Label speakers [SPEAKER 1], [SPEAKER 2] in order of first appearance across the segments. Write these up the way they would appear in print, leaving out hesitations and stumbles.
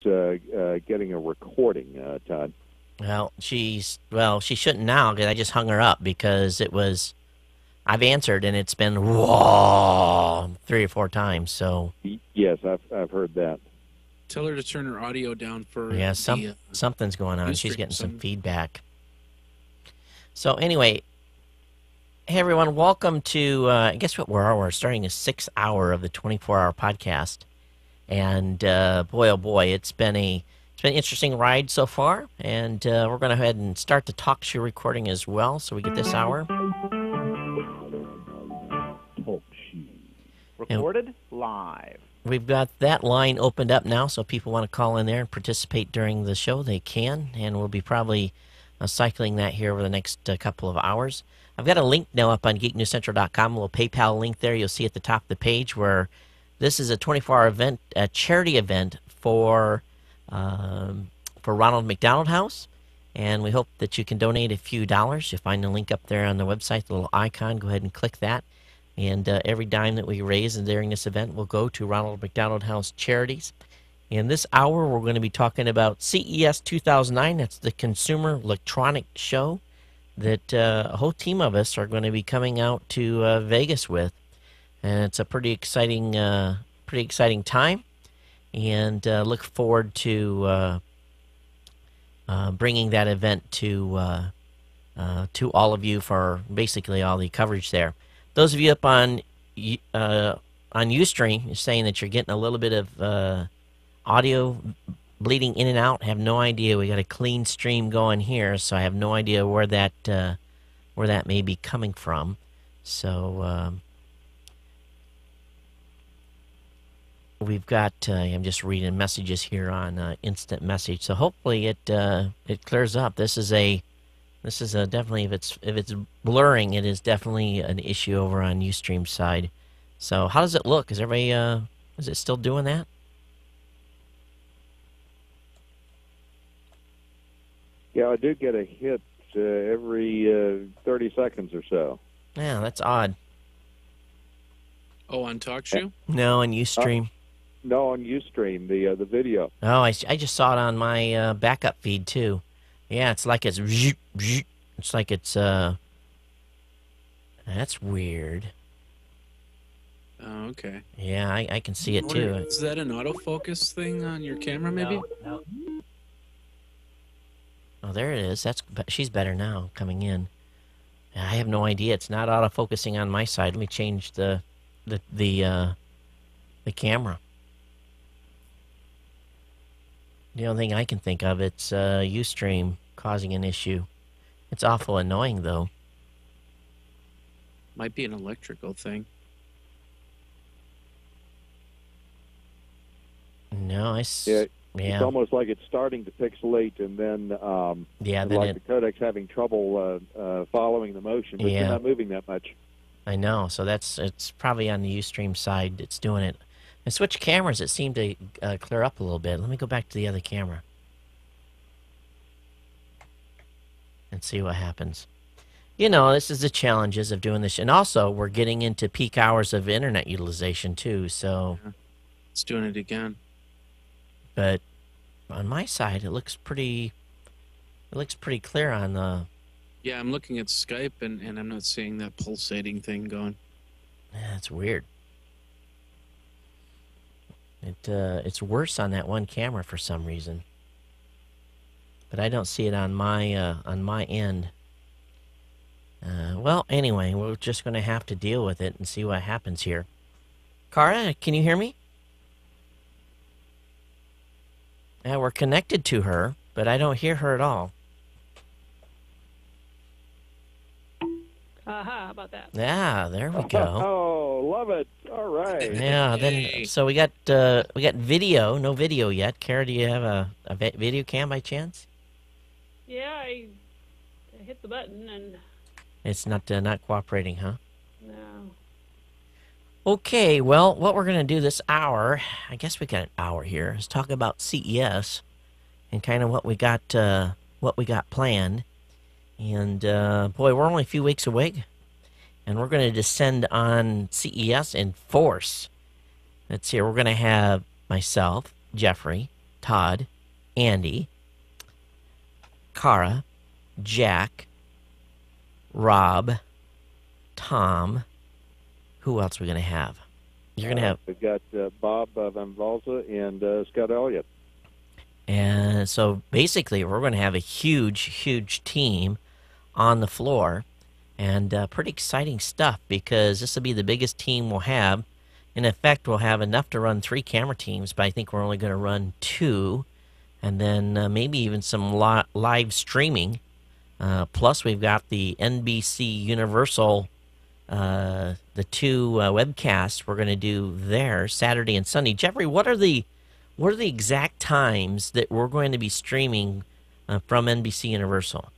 [SPEAKER 1] getting a recording, Todd.
[SPEAKER 2] Well, she shouldn't now because I just hung her up because I've answered and it's been whoa 3 or 4 times. So
[SPEAKER 1] Yes, I've heard that.
[SPEAKER 3] Tell her to turn her audio down for
[SPEAKER 2] yeah, something's going on. She's getting some feedback. So anyway, hey everyone, welcome to guess what we're starting a 6th hour of the 24-hour podcast, and boy oh boy, it's been an interesting ride so far, and we're going to go ahead and start the talk show recording as well, so we get this hour.
[SPEAKER 1] Talk show.
[SPEAKER 4] Recorded live.
[SPEAKER 2] We've got that line opened up now, so if people want to call in there and participate during the show, they can, and we'll be probably cycling that here over the next couple of hours. I've got a link now up on geeknewscentral.com, a little PayPal link there you'll see at the top of the page, where this is a 24-hour event, a charity event for Ronald McDonald House, and we hope that you can donate a few dollars. You'll find the link up there on the website, the little icon. Go ahead and click that. And every dime that we raise during this event will go to Ronald McDonald House Charities. In this hour, we're going to be talking about CES 2009. That's the Consumer Electronic Show that a whole team of us are going to be coming out to Vegas with. And it's a pretty exciting time. And look forward to bringing that event to all of you for basically all the coverage there. Those of you up on Ustream, you're saying that you're getting a little bit of audio bleeding in and out. Have no idea. We got a clean stream going here, so I have no idea where that may be coming from. So we've got. I'm just reading messages here on instant message. So hopefully it clears up. This is definitely, if it's blurring, it is definitely an issue over on Ustream's side. So how does it look? Is everybody is it still doing that?
[SPEAKER 1] Yeah, I do get a hit every 30 seconds or so.
[SPEAKER 2] Yeah, that's odd.
[SPEAKER 3] Oh, on Talk Show?
[SPEAKER 2] No, on Ustream.
[SPEAKER 1] No, on Ustream, the video.
[SPEAKER 2] Oh, I just saw it on my backup feed too. Yeah, it's like it's that's weird.
[SPEAKER 3] Oh, okay.
[SPEAKER 2] Yeah, I can see it too.
[SPEAKER 3] Is that an autofocus thing on your camera, maybe?
[SPEAKER 2] No. Oh, there it is. She's better now, coming in. I have no idea. It's not autofocusing on my side. Let me change the camera. The only thing I can think of, it's Ustream causing an issue. It's awful annoying, though.
[SPEAKER 3] Might be an electrical thing.
[SPEAKER 2] No,
[SPEAKER 1] It's almost like it's starting to pixelate, and then the codec's having trouble following the motion, but you're not moving that much.
[SPEAKER 2] I know, so it's probably on the Ustream side it's doing it. And switch cameras, it seemed to clear up a little bit. Let me go back to the other camera and see what happens. You know, this is the challenges of doing this. And also, we're getting into peak hours of internet utilization, too. So
[SPEAKER 3] it's doing it again.
[SPEAKER 2] But on my side, it looks pretty clear on the...
[SPEAKER 3] Yeah, I'm looking at Skype, and I'm not seeing that pulsating thing going.
[SPEAKER 2] Yeah, it's weird. It's worse on that one camera for some reason, but I don't see it on my end. Well, anyway, we're just going to have to deal with it and see what happens here. Cara, can you hear me? Yeah, we're connected to her, but I don't hear her at all.
[SPEAKER 5] How about that?
[SPEAKER 2] Yeah, there we go.
[SPEAKER 1] Oh, love it! All right.
[SPEAKER 2] Yeah, then so we got video. No video yet. Kara, do you have a video cam by chance?
[SPEAKER 5] Yeah, I hit the button and
[SPEAKER 2] it's not cooperating, huh?
[SPEAKER 5] no.
[SPEAKER 2] Okay, well, what we're gonna do this hour, I guess we got an hour here, is talk about CES and kind of what we got planned. And boy, we're only a few weeks away, and we're going to descend on CES in force. Let's see, we're going to have myself, Jeffrey, Todd, Andy, Cara, Jack, Rob, Tom. Who else are we going to have? You're going to have...
[SPEAKER 1] We've got Bob Van Valza and Scott Elliott.
[SPEAKER 2] And so basically we're going to have a huge team on the floor, and pretty exciting stuff, because this will be the biggest team we'll have. In effect, we'll have enough to run 3 camera teams, but I think we're only going to run 2, and then maybe even some live streaming. Plus, we've got the NBC Universal, the 2 webcasts we're going to do there Saturday and Sunday. Jeffrey, what are the exact times that we're going to be streaming from NBC Universal?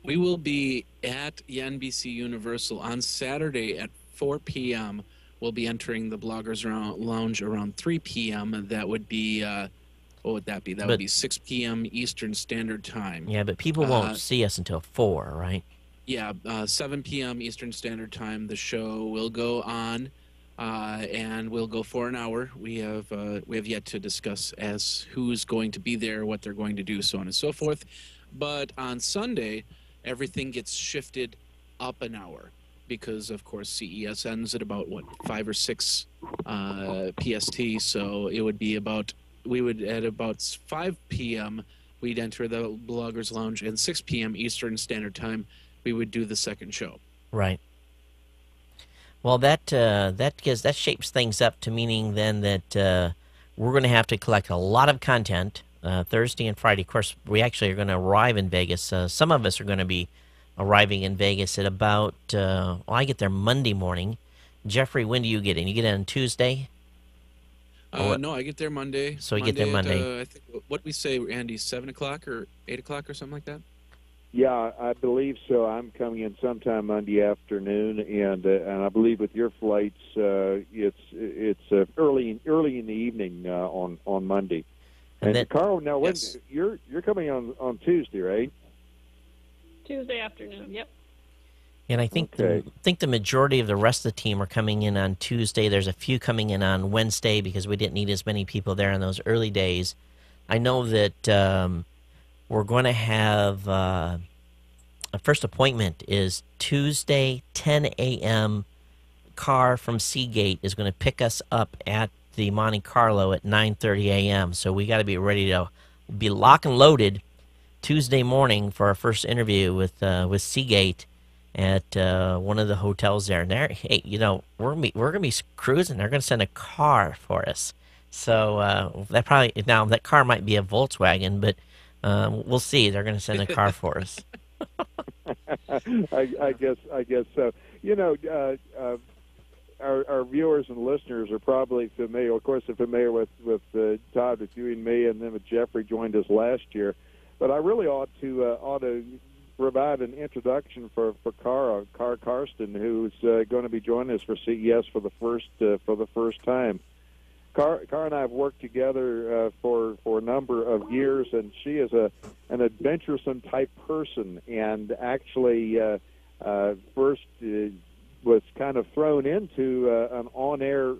[SPEAKER 3] We will be at NBC Universal on Saturday at 4 p.m. We'll be entering the Bloggers Lounge around 3 p.m. That would be, what would that be? That would be 6 p.m. Eastern Standard Time.
[SPEAKER 2] Yeah, but people won't see us until 4, right?
[SPEAKER 3] Yeah, 7 p.m. Eastern Standard Time. The show will go on, and we'll go for an hour. We have yet to discuss as who's going to be there, what they're going to do, so on and so forth. But on Sunday, everything gets shifted up an hour, because of course CES ends at about 5 or 6 PST. So it would be at about 5 p.m. we'd enter the Bloggers Lounge, and 6 p.m. Eastern Standard Time we would do the second show.
[SPEAKER 2] Right. Well, that shapes things up to meaning then that we're going to have to collect a lot of content Thursday and Friday. Of course, we actually are going to arrive in Vegas. Some of us are going to be arriving in Vegas at about, I get there Monday morning. Jeffrey, when do you get in? You get in on Tuesday?
[SPEAKER 3] No, I get there Monday.
[SPEAKER 2] So you get there Monday.
[SPEAKER 3] I think, what we say, Andy, 7 o'clock or 8 o'clock or something like that?
[SPEAKER 1] Yeah, I believe so. I'm coming in sometime Monday afternoon, and I believe with your flights, it's early in the evening on Monday. And then, Carl, now yes. You're coming on Tuesday, right?
[SPEAKER 5] Tuesday afternoon. Yep.
[SPEAKER 2] And I think the majority of the rest of the team are coming in on Tuesday. There's a few coming in on Wednesday because we didn't need as many people there in those early days. I know that we're going to have a first appointment is Tuesday, 10 a.m. Car from Seagate is going to pick us up at the Monte Carlo at 9:30 a.m. So we got to be ready to be lock and loaded Tuesday morning for our first interview with Seagate at one of the hotels there. And there, hey, we're gonna be cruising. They're gonna send a car for us. So that car might be a Volkswagen, but we'll see. They're gonna send a car for us.
[SPEAKER 1] I guess so. Our viewers and listeners are probably familiar. Of course, they're familiar with Todd, with you and me, and then with Jeffrey joined us last year. But I really ought to provide an introduction for Cara Karsten, who's going to be joining us for CES for the first time. Cara and I have worked together for a number of years, and she is an adventuresome type person, and actually first was kind of thrown into an on-air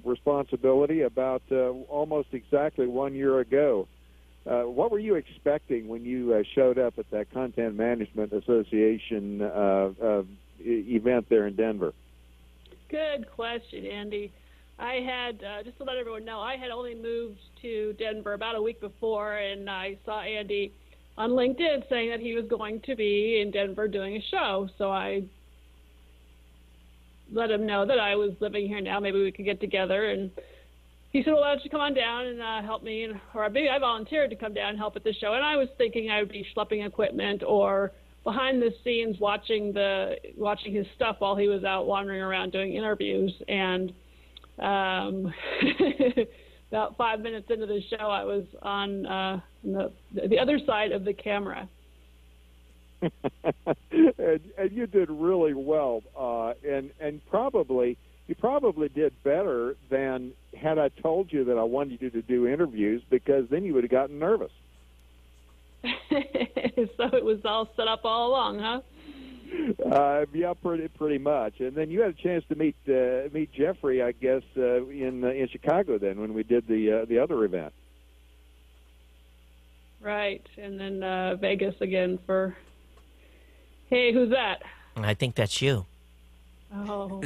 [SPEAKER 1] responsibility about almost exactly 1 year ago. What were you expecting when you showed up at that Content Management Association event there in Denver?
[SPEAKER 5] Good question, Andy. I had, just to let everyone know, I had only moved to Denver about a week before, and I saw Andy on LinkedIn saying that he was going to be in Denver doing a show. So I let him know that I was living here now. Maybe we could get together. And he said, well, why don't you come on down and help me? Or maybe I volunteered to come down and help at the show. And I was thinking I would be schlepping equipment or behind the scenes watching his stuff while he was out wandering around doing interviews. And about 5 minutes into the show, I was on the other side of the camera.
[SPEAKER 1] and you did really well, and you probably did better than had I told you that I wanted you to do interviews, because then you would have gotten nervous.
[SPEAKER 5] So it was all set up all along, huh?
[SPEAKER 1] Yeah, pretty much. And then you had a chance to meet Jeffrey, I guess, in Chicago then when we did the other event.
[SPEAKER 5] Right, and then Vegas again for, hey, who's that?
[SPEAKER 2] I think that's you.
[SPEAKER 5] Oh,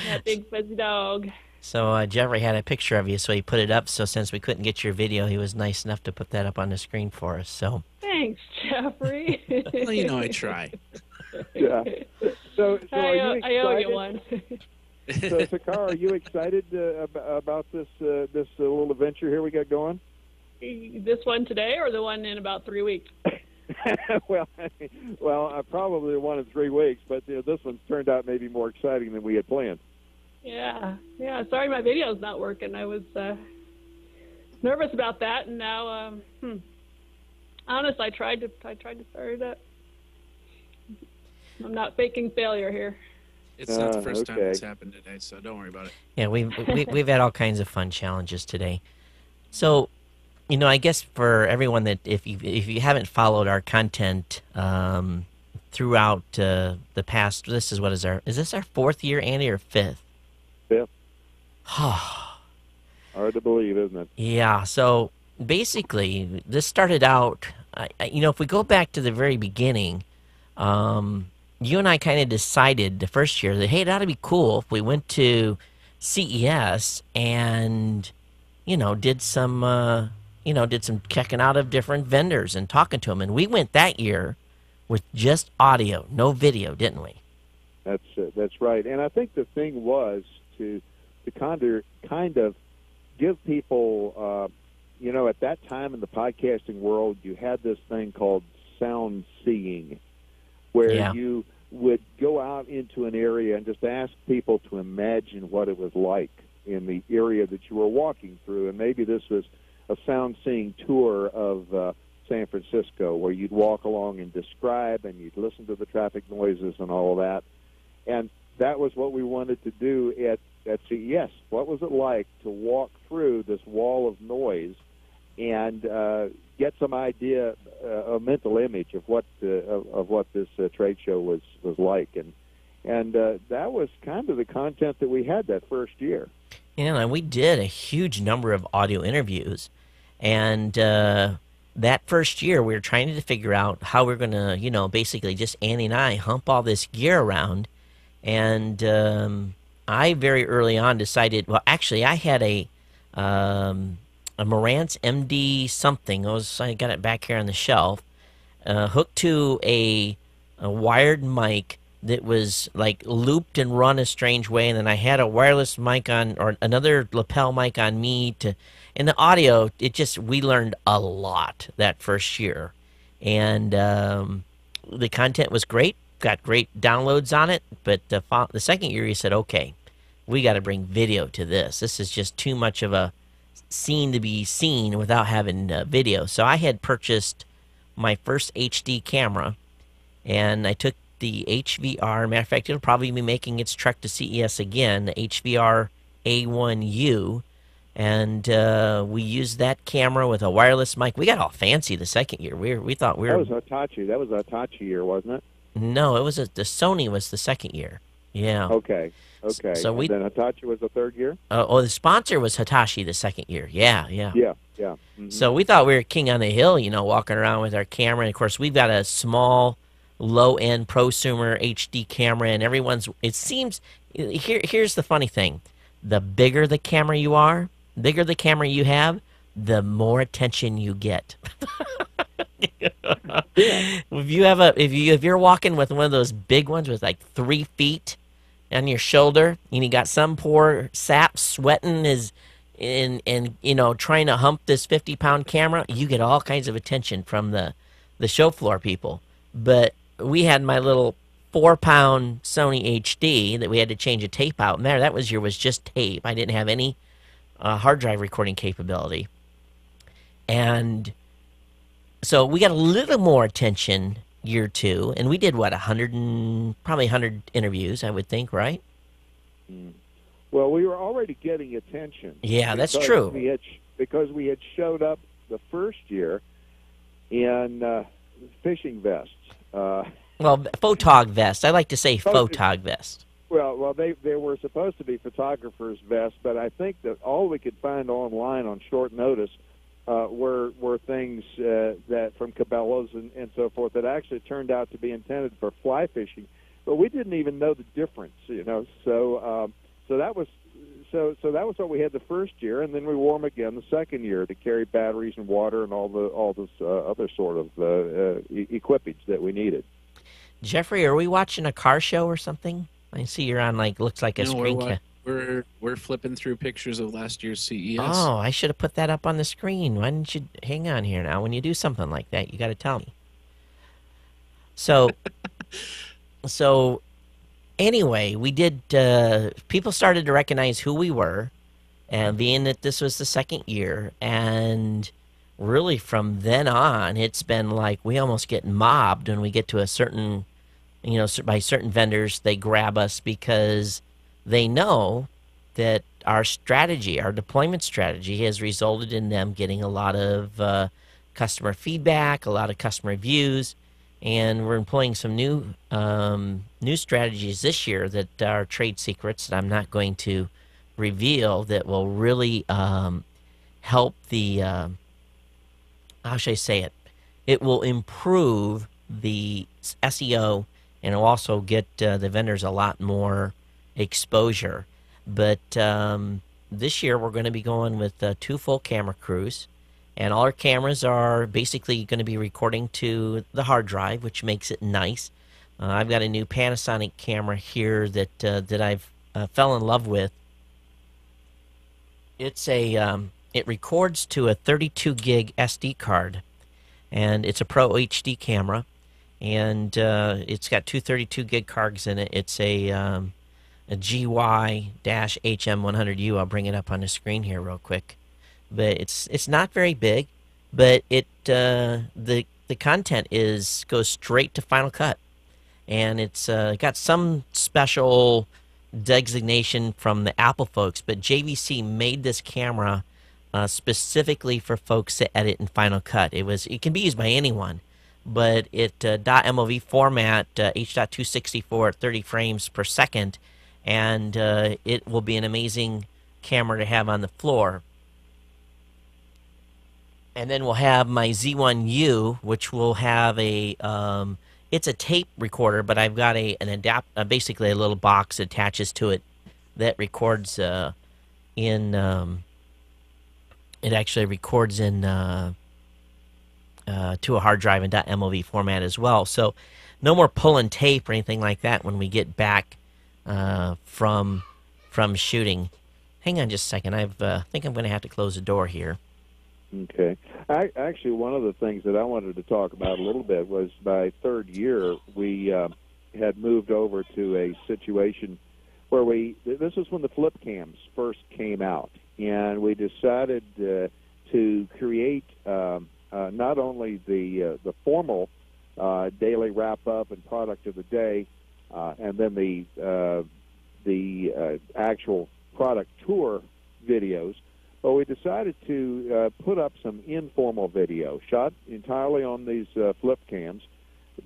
[SPEAKER 5] that big fuzzy dog.
[SPEAKER 2] So Jeffrey had a picture of you, so he put it up. So since we couldn't get your video, he was nice enough to put that up on the screen for us. So
[SPEAKER 5] Thanks, Jeffrey.
[SPEAKER 3] Well, I try.
[SPEAKER 1] Yeah. So are you
[SPEAKER 5] I owe you
[SPEAKER 1] excited?
[SPEAKER 5] one.
[SPEAKER 1] So, Sakar, are you excited about this little adventure here we got going?
[SPEAKER 5] This one today or the one in about 3 weeks?
[SPEAKER 1] well, probably the one in 3 weeks, but this one's turned out maybe more exciting than we had planned.
[SPEAKER 5] Yeah. Sorry, my video's not working. I was nervous about that, and now, honest, I tried to start it up. I'm not faking failure here.
[SPEAKER 3] It's not the first time
[SPEAKER 1] okay.
[SPEAKER 3] it's happened today, so don't worry about it.
[SPEAKER 2] yeah, we've had all kinds of fun challenges today. So, I guess for everyone that if you haven't followed our content throughout the past, is this our 4th year, Andy, or 5th?
[SPEAKER 1] 5th. Hard to believe, isn't it?
[SPEAKER 2] Yeah. So basically, this started out. If we go back to the very beginning, you and I kind of decided the first year that, hey, it ought to be cool if we went to CES and, did some checking out of different vendors and talking to them. And we went that year with just audio, no video, didn't we?
[SPEAKER 1] That's right. And I think the thing was to kind of give people, at that time in the podcasting world, you had this thing called sound seeing, where you would go out into an area and just ask people to imagine what it was like in the area that you were walking through. And maybe this was a sound-seeing tour of San Francisco, where you'd walk along and describe, and you'd listen to the traffic noises and all of that. And that was what we wanted to do at CES. What was it like to walk through this wall of noise and get some idea, a mental image of what this trade show was like, and that was kind of the content that we had that first year.
[SPEAKER 2] Yeah, and we did a huge number of audio interviews, and that first year we were trying to figure out how we're going to, basically just Andy and I hump all this gear around, and I very early on decided. Well, actually, I had a Marantz MD something. I got it back here on the shelf, hooked to a wired mic that was like looped and run a strange way, and then I had a wireless mic on, or another lapel mic on me and the audio. We learned a lot that first year, and the content was great. Got great downloads on it, but the second year he said, okay, we got to bring video to this. This is just too much of a scene to be seen without having video. So I had purchased my first HD camera, and I took the HVR. Matter of fact, it'll probably be making its trek to CES again, the HVR A1U, and we used that camera with a wireless mic. We got all fancy the second year. We thought we were.
[SPEAKER 1] That was Hitachi year, wasn't it?
[SPEAKER 2] No, it was the Sony was the second year. Yeah.
[SPEAKER 1] Okay.
[SPEAKER 2] So
[SPEAKER 1] then Hitachi was the third year?
[SPEAKER 2] The sponsor was Hitachi the second year. Yeah.
[SPEAKER 1] Yeah. Mm-hmm.
[SPEAKER 2] So we thought we were king on the hill, walking around with our camera. And, of course, we've got a small, low-end prosumer HD camera, and it seems, here's the funny thing. The bigger the camera you have, the more attention you get. If you're walking with one of those big ones with like 3 feet on your shoulder, and you got some poor sap sweating trying to hump this 50-pound camera, you get all kinds of attention from the show floor people. But we had my little 4-pound Sony HD that we had to change a tape out. And that was just tape. I didn't have any hard drive recording capability. And so we got a little more attention year 2, and we did probably 100 interviews, I would think, right?
[SPEAKER 1] Well, we were already getting attention.
[SPEAKER 2] Yeah, that's true.
[SPEAKER 1] Because we had showed up the first year in fishing vests.
[SPEAKER 2] Photog vest. I like to say photog vest.
[SPEAKER 1] Well, they were supposed to be photographers' vests, but I think that all we could find online on short notice were things that from Cabela's and so forth that actually turned out to be intended for fly fishing, but we didn't even know the difference, you know. So that was that was what we had the first year, and then we wore them again the second year to carry batteries and water and all this other sort of equipage that we needed.
[SPEAKER 2] Jeffrey, are we watching a car show or something? I see you're on looks like a screen.
[SPEAKER 3] We're flipping through pictures of last year's CES.
[SPEAKER 2] Oh, I should have put that up on the screen. Why didn't you hang on here now? When you do something like that, you got to tell me. So, anyway, we did. People started to recognize who we were, and being that this was the second year, and really from then on, it's been like we almost get mobbed when we get to a certain, by certain vendors. They grab us because they know that our strategy, our deployment strategy, has resulted in them getting a lot of customer feedback, a lot of customer reviews, and we're employing some new strategies this year that are trade secrets that I'm not going to reveal, that will really help the, how should I say it? It will improve the SEO, and it'll also get the vendors a lot more exposure. But this year we're going to be going with 2 full camera crews, and all our cameras are basically going to be recording to the hard drive, which makes it nice. I've got a new Panasonic camera here that I've fell in love with. It's it records to a 32 gig SD card, and it's a Pro HD camera, and it's got 2 32 gig cards in it. It's a GY-HM100U. I'll bring it up on the screen here real quick. But it's not very big, but it the content goes straight to Final Cut, and it's got some special designation from the Apple folks. But JVC made this camera specifically for folks to edit in Final Cut. It can be used by anyone, but it .mov format, H.264 at 30 frames per second. And it will be an amazing camera to have on the floor. And then we'll have my Z1U, which will have it's a tape recorder, but I've got basically a little box that attaches to it that records it actually records in to a hard drive in .mov format as well. So no more pulling tape or anything like that when we get back from shooting. Hang on just a second. I think I'm going to have to close the door here.
[SPEAKER 1] Okay. Actually, one of the things that I wanted to talk about a little bit was by third year, we had moved over to a situation where this was when the flip cams first came out, and we decided to create not only the formal daily wrap-up and product of the day, and then the actual product tour videos, but we decided to put up some informal video shot entirely on these flip cams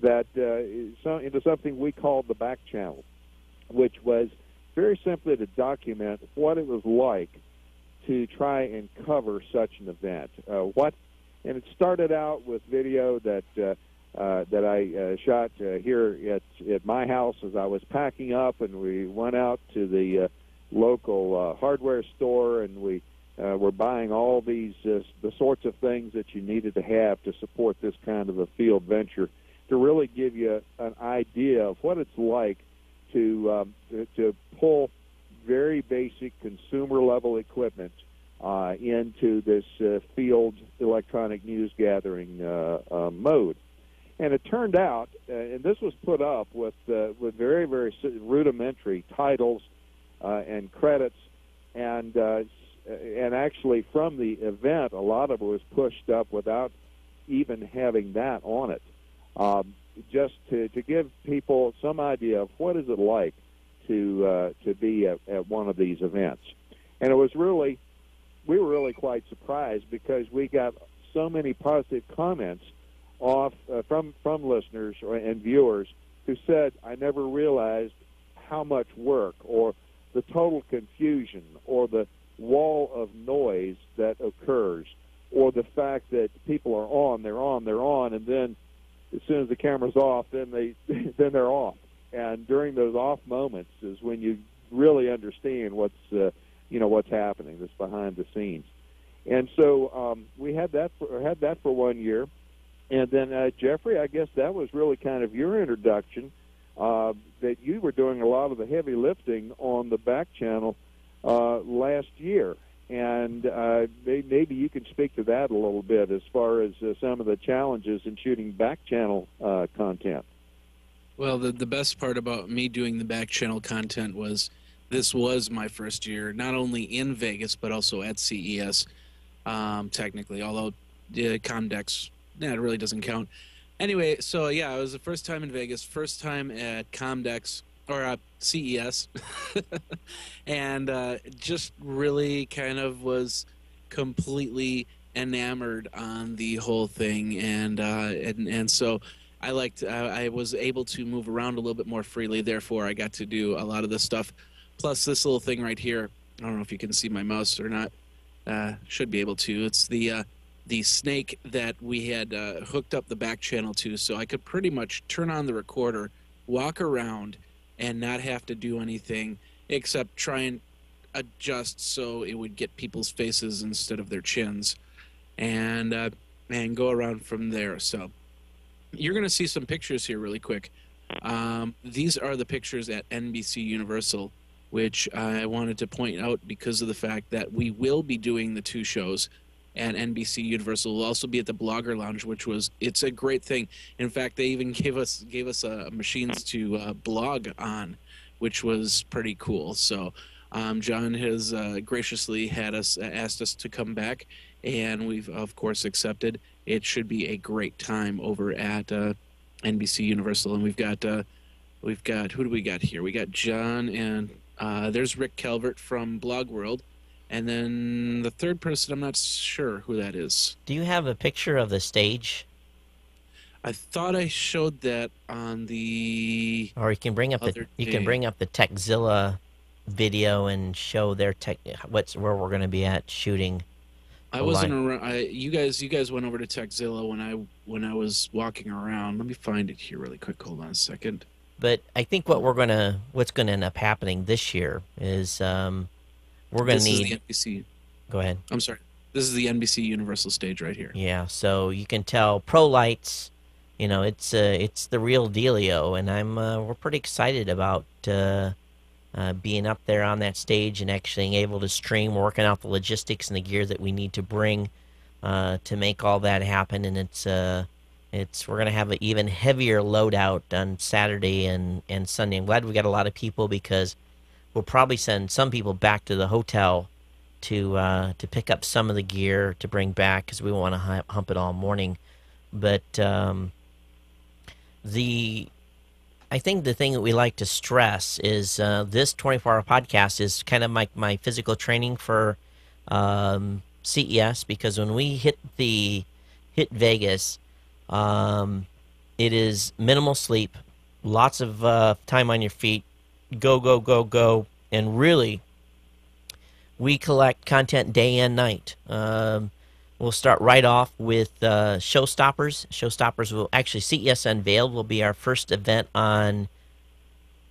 [SPEAKER 1] into something we called the back channel, which was very simply to document what it was like to try and cover such an event. And it started out with video that I shot here at my house as I was packing up, and we went out to the local hardware store, and we were buying all these the sorts of things that you needed to have to support this kind of a field venture, to really give you an idea of what it's like to pull very basic consumer level equipment into this field electronic news gathering mode. And it turned out, and this was put up with very, very rudimentary titles and credits, and actually from the event, a lot of it was pushed up without even having that on it, just to give people some idea of what is it like to be at one of these events. And we were really quite surprised, because we got so many positive comments from listeners and viewers who said, I never realized how much work, or the total confusion, or the wall of noise that occurs, or the fact that people are on, they're on, they're on, and then as soon as the camera's off, then they're off. And during those off moments is when you really understand what's happening, that's behind the scenes. And so we had that for 1 year, and then Jeffrey, I guess that was really kind of your introduction. That you were doing a lot of the heavy lifting on the back channel last year, and maybe you can speak to that a little bit as far as some of the challenges in shooting back channel content.
[SPEAKER 3] Well, the best part about me doing the back channel content was this was my first year, not only in Vegas, but also at CES, technically, although Comdex, it really doesn't count. Anyway, so yeah, it was the first time in Vegas, first time at Comdex, or CES, and just really kind of was completely enamored on the whole thing, and so I was able to move around a little bit more freely. Therefore, I got to do a lot of this stuff. Plus, this little thing right here. I don't know if you can see my mouse or not. Should be able to. It's the snake that we had hooked up the back channel to, so I could pretty much turn on the recorder, walk around, and not have to do anything except try and adjust so it would get people's faces instead of their chins, and go around from there. So you're going to see some pictures here really quick. These are the pictures at NBC Universal, which I wanted to point out because of the fact that we will be doing the 2 shows at NBC Universal. We'll also be at the Blogger Lounge, it's a great thing. In fact, they even gave us machines to blog on, which was pretty cool. So John has graciously asked us to come back, and we've of course accepted. It should be a great time over at NBC Universal, and we've got who do we got here? We got John, and there's Rick Calvert from Blog World. And then the third person, I'm not sure who that is.
[SPEAKER 2] Do you have a picture of the stage?
[SPEAKER 3] I thought I showed that on the.
[SPEAKER 2] Or you can bring up the Techzilla video and show their where we're going to be at shooting.
[SPEAKER 3] I wasn't around. You guys went over to Techzilla when I was walking around. Let me find it here really quick. Hold on a second.
[SPEAKER 2] But I think what's going to end up happening this year is. We're going to need.
[SPEAKER 3] This is the NBC.
[SPEAKER 2] Go ahead.
[SPEAKER 3] I'm sorry. This is the NBC Universal stage right here.
[SPEAKER 2] Yeah, so you can tell Pro Lights, it's the real dealio, and we're pretty excited about being up there on that stage and actually being able to stream, working out the logistics and the gear that we need to bring to make all that happen. And we're going to have an even heavier loadout on Saturday and Sunday. I'm glad we got a lot of people because. We'll probably send some people back to the hotel to pick up some of the gear to bring back because we want to hump it all morning. But I think the thing that we like to stress is this 24-hour podcast is kind of my physical training for CES, because when we hit Vegas, it is minimal sleep, lots of time on your feet. Go, go, go, go, and really, we collect content day and night. We'll start right off with Showstoppers. Showstoppers will actually, CES Unveiled will be our first event on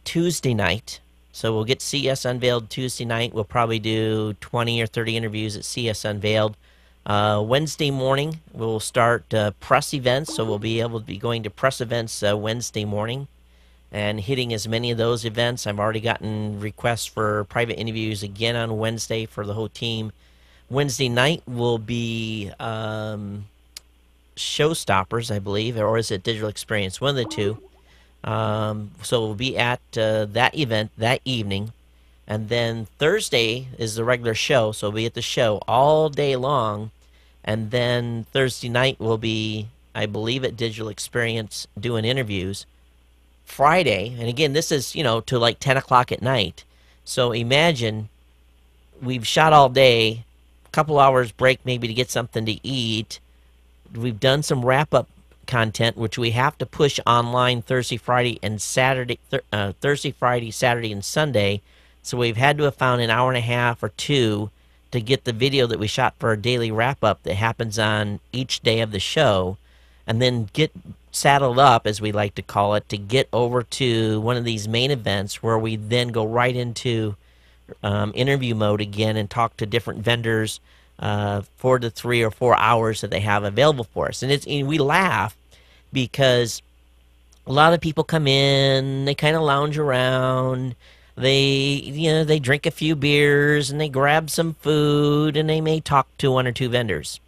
[SPEAKER 2] Tuesday night. So we'll get CES Unveiled Tuesday night. We'll probably do 20 or 30 interviews at CES Unveiled. Wednesday morning, we'll start press events, so we'll be able to be going to press events Wednesday morning and hitting as many of those events. I've already gotten requests for private interviews again on Wednesday for the whole team. Wednesday night will be Showstoppers, I believe, or is it Digital Experience? One of the two. So we'll be at that event that evening. And then Thursday is the regular show, so we'll be at the show all day long. And then Thursday night we'll be, I believe, at Digital Experience doing interviews. Friday, and again, this is, to like 10 o'clock at night. So imagine we've shot all day, a couple hours break maybe to get something to eat. We've done some wrap-up content, which we have to push online Thursday, Friday, and Saturday. Thursday, Friday, Saturday, and Sunday. So we've had to have found an hour and a half or two to get the video that we shot for our daily wrap-up that happens on each day of the show, and then get saddled up, as we like to call it, to get over to one of these main events where we then go right into interview mode again and talk to different vendors for the 3 or 4 hours that they have available for us. And we laugh because a lot of people come in, they kind of lounge around, they drink a few beers and they grab some food and they may talk to 1 or 2 vendors.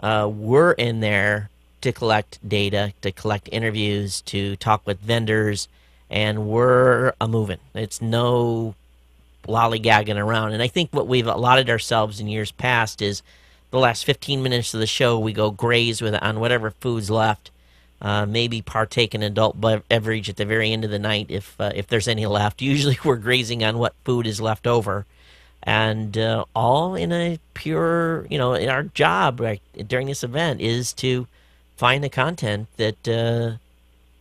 [SPEAKER 2] We're in there to collect data, to collect interviews, to talk with vendors, and we're a-moving. It's no lollygagging around. And I think what we've allotted ourselves in years past is the last 15 minutes of the show, we go graze on whatever food's left, maybe partake an adult beverage at the very end of the night if there's any left. Usually we're grazing on what food is left over. And all in a pure, in our job during this event is to find the content that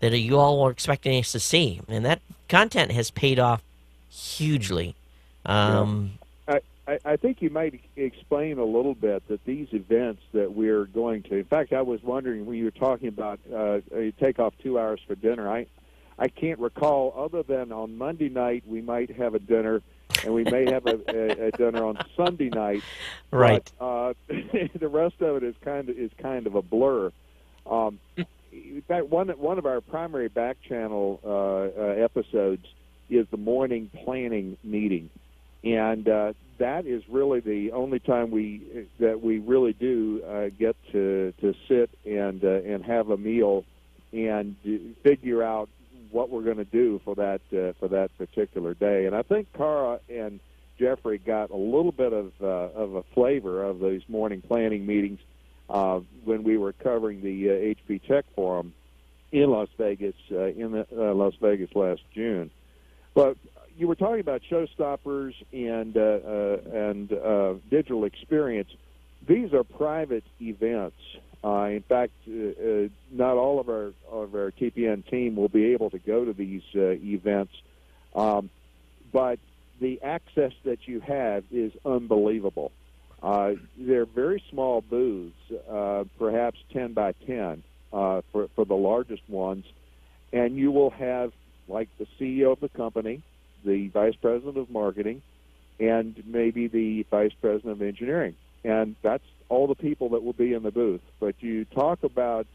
[SPEAKER 2] you all are expecting us to see. And that content has paid off hugely.
[SPEAKER 1] I think you might explain a little bit that these events that we're going to. In fact, I was wondering when you were talking about take off 2 hours for dinner. I can't recall, other than on Monday night we might have a dinner, and we may have a dinner on Sunday night.
[SPEAKER 2] Right.
[SPEAKER 1] But, the rest of it is kind of a blur. In fact, one of our primary back channel episodes is the morning planning meeting, and that is really the only time we really do get to sit and have a meal and figure out what we're going to do for that particular day. And I think Cara and Jeffrey got a little bit of a flavor of those morning planning meetings when we were covering the HP Tech Forum in Las Vegas last June. But you were talking about showstoppers and digital experience. These are private events. In fact, not all of our TPN team will be able to go to these events, but the access that you have is unbelievable. They're very small booths, perhaps 10 by 10 for the largest ones, and you will have, like, the CEO of the company, the vice president of marketing, and maybe the vice president of engineering. And that's all the people that will be in the booth. But you talk about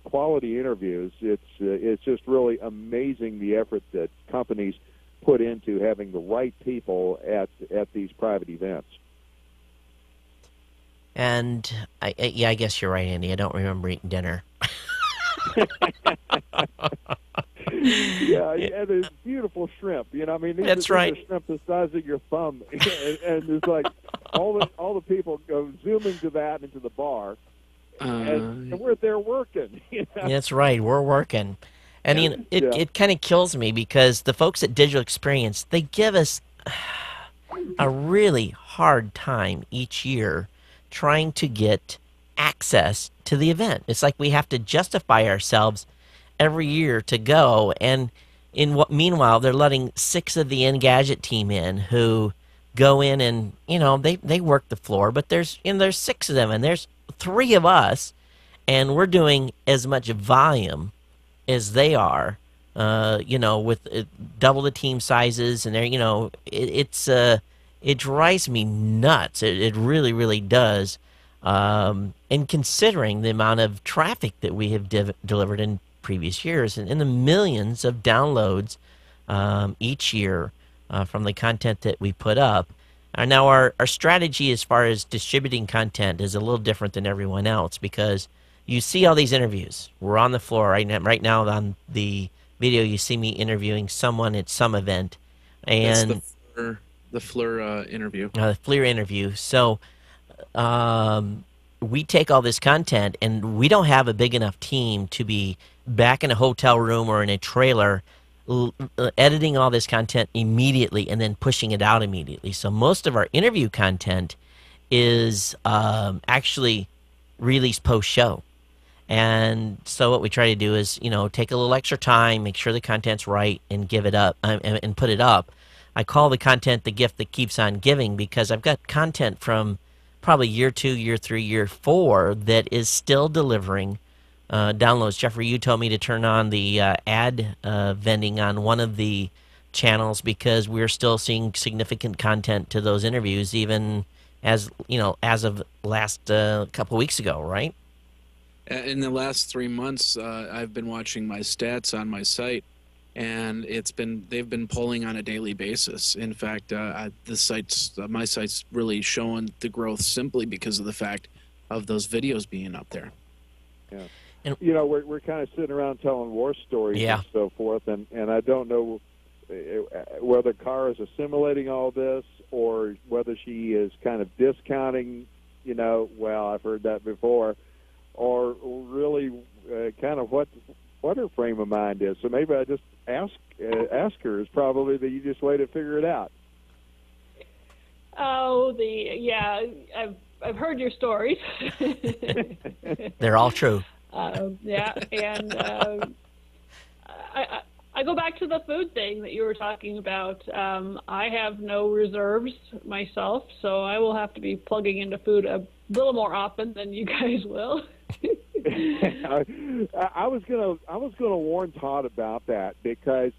[SPEAKER 1] quality interviews. It's just really amazing the effort that companies put into having the right people at these private events.
[SPEAKER 2] And I guess you're right, Andy. I don't remember eating dinner.
[SPEAKER 1] Yeah, and there's beautiful shrimp. These
[SPEAKER 2] That's right.
[SPEAKER 1] are shrimp the size of your thumb, and it's like all the people go zooming to that into the bar, and we're there working.
[SPEAKER 2] That's right, we're working, and it kind of kills me because the folks at Digital Experience, they give us a really hard time each year trying to get access to the event. It's like we have to justify ourselves every year to go, and meanwhile they're letting 6 of the Engadget team in who go in and they work the floor, but there's 6 of them and there's 3 of us, and we're doing as much volume as they are, with double the team sizes, and it drives me nuts. It really, really does. And considering the amount of traffic that we have delivered in previous years, and in the millions of downloads each year from the content that we put up. Now our strategy as far as distributing content is a little different than everyone else, because you see all these interviews. We're on the floor right now on the video. You see me interviewing someone at some event, and
[SPEAKER 3] that's the FLIR interview.
[SPEAKER 2] The FLIR interview. So we take all this content, and we don't have a big enough team to be back in a hotel room or in a trailer editing all this content immediately and then pushing it out immediately. So most of our interview content is actually released post-show. And so what we try to do is, take a little extra time, make sure the content's right, and give it up and put it up. I call the content the gift that keeps on giving, because I've got content from probably year 2, year 3, year 4 that is still delivering downloads. Jeffrey, you told me to turn on the ad vending on one of the channels because we're still seeing significant content to those interviews, even as of last couple weeks ago, right?
[SPEAKER 3] In the last 3 months, I've been watching my stats on my site, and they've been polling on a daily basis. In fact, my site's really showing the growth simply because of the fact of those videos being up there.
[SPEAKER 1] Yeah,
[SPEAKER 2] and
[SPEAKER 1] we're kind of sitting around telling war stories and so forth, and I don't know whether Cara is assimilating all this or whether she is kind of discounting. Well, I've heard that before, or really kind of what her frame of mind is. So maybe I just ask her is probably the easiest way to figure it out.
[SPEAKER 5] Oh, I've heard your stories.
[SPEAKER 2] They're all true.
[SPEAKER 5] Yeah, and I go back to the food thing that you were talking about. I have no reserves myself, so I will have to be plugging into food a little more often than you guys will.
[SPEAKER 1] I was gonna warn Todd about that because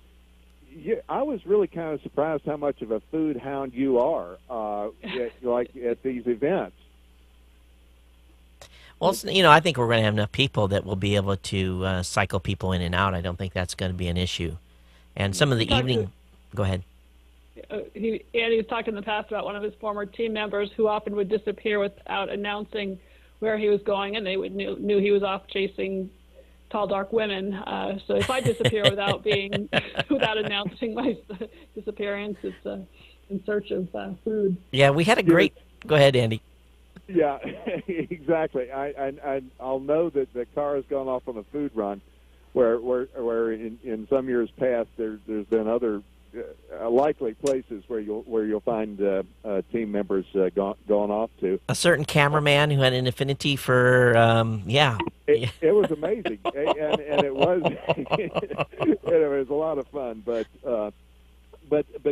[SPEAKER 1] I was really kind of surprised how much of a food hound you are, at these events.
[SPEAKER 2] Well, I think we're going to have enough people that will be able to cycle people in and out. I don't think that's going to be an issue. And some of the evening... Go ahead.
[SPEAKER 5] Andy's talked in the past about one of his former team members who often would disappear without announcing where he was going, and they knew he was off chasing tall, dark women. So if I disappear without announcing my disappearance, it's in search of food.
[SPEAKER 2] Yeah, we had a great... Go ahead, Andy.
[SPEAKER 1] Yeah, exactly. I'll know that the car has gone off on a food run, where in some years past there's been other likely places where you'll find team members going off to.
[SPEAKER 2] A certain cameraman who had an affinity for
[SPEAKER 1] It was amazing, and it was it was a lot of fun. But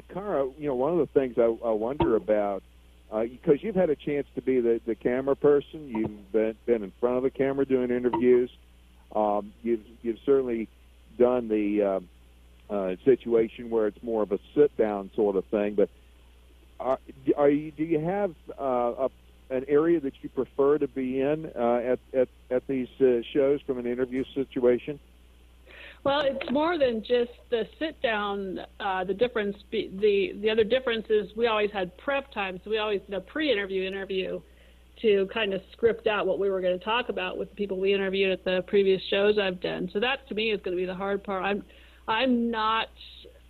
[SPEAKER 1] Cara, one of the things I wonder about. Because you've had a chance to be the camera person, you've been in front of the camera doing interviews. You've certainly done the situation where it's more of a sit down sort of thing. But do you have an area that you prefer to be in at these shows from an interview situation?
[SPEAKER 5] Well, it's more than just the sit down. The difference, the other difference is we always had prep time, so we always did a pre-interview interview to kind of script out what we were going to talk about with the people we interviewed at the previous shows I've done. So that to me is going to be the hard part. I'm not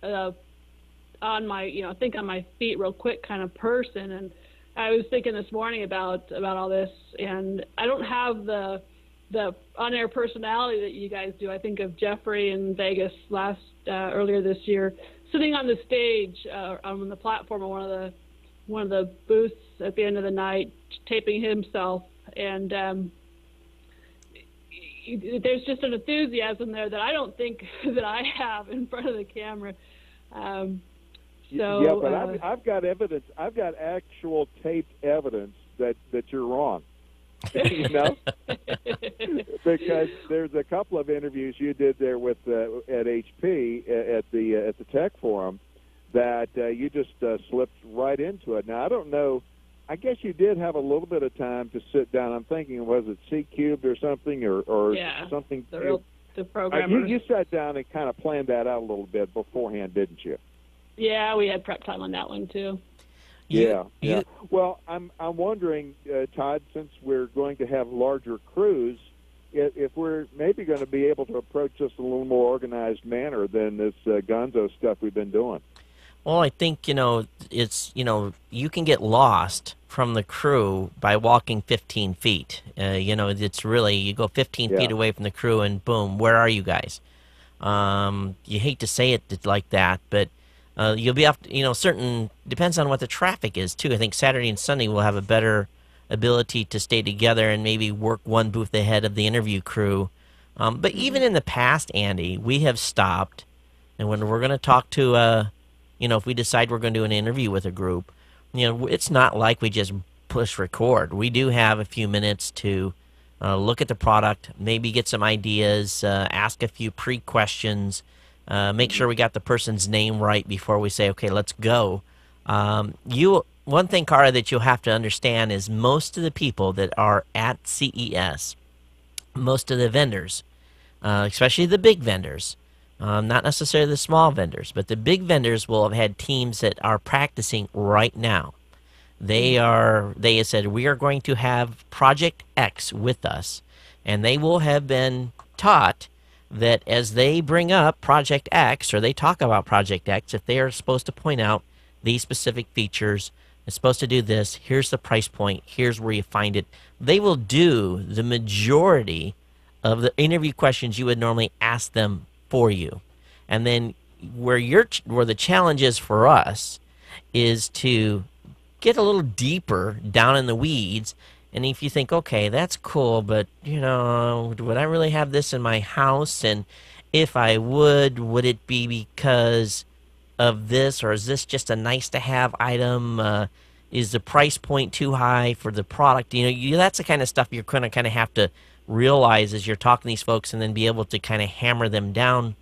[SPEAKER 5] on my think on my feet real quick kind of person, and I was thinking this morning about all this, and I don't have the on-air personality that you guys do. I think of Jeffrey in Vegas earlier this year, sitting on the stage on the platform of one of the booths at the end of the night, taping himself, and there's just an enthusiasm there that I don't think that I have in front of the camera.
[SPEAKER 1] But I've got evidence. I've got actual taped evidence that you're wrong. Because there's a couple of interviews you did there with at HP at the Tech Forum that you just slipped right into it. Now I don't know. I guess you did have a little bit of time to sit down. I'm thinking, was it C-Cubed or something or something?
[SPEAKER 5] The programmers.
[SPEAKER 1] You sat down and kind of planned that out a little bit beforehand, didn't you?
[SPEAKER 5] Yeah, we had prep time on that one too.
[SPEAKER 1] Yeah. Well, I'm wondering, Todd, since we're going to have larger crews, if we're maybe going to be able to approach this in a little more organized manner than this gonzo stuff we've been doing.
[SPEAKER 2] Well, I think, it's, you can get lost from the crew by walking 15 feet. It's really, you go 15 feet away from the crew and boom, where are you guys? You hate to say it like that, but you'll be up, certain, depends on what the traffic is, too. I think Saturday and Sunday will have a better ability to stay together and maybe work one booth ahead of the interview crew. But even in the past, Andy, we have stopped, and when we're going to talk to if we decide we're going to do an interview with a group, it's not like we just push record. We do have a few minutes to look at the product, maybe get some ideas, ask a few pre-questions, make sure we got the person's name right before we say, okay, let's go. One thing, Cara, that you'll have to understand is most of the people that are at CES, most of the vendors, especially the big vendors, not necessarily the small vendors, but the big vendors will have had teams that are practicing right now. They have said, we are going to have Project X with us, and they will have been taught that as they bring up Project X or they talk about Project X, if they are supposed to point out these specific features, it's supposed to do this, here's the price point, here's where you find it, they will do the majority of the interview questions you would normally ask them for you. And then where the challenge is for us is to get a little deeper down in the weeds. And if you think, okay, that's cool, but, would I really have this in my house? And if I would it be because of this, or is this just a nice-to-have item? Is the price point too high for the product? That's the kind of stuff you're going to kind of have to realize as you're talking to these folks, and then be able to kind of hammer them down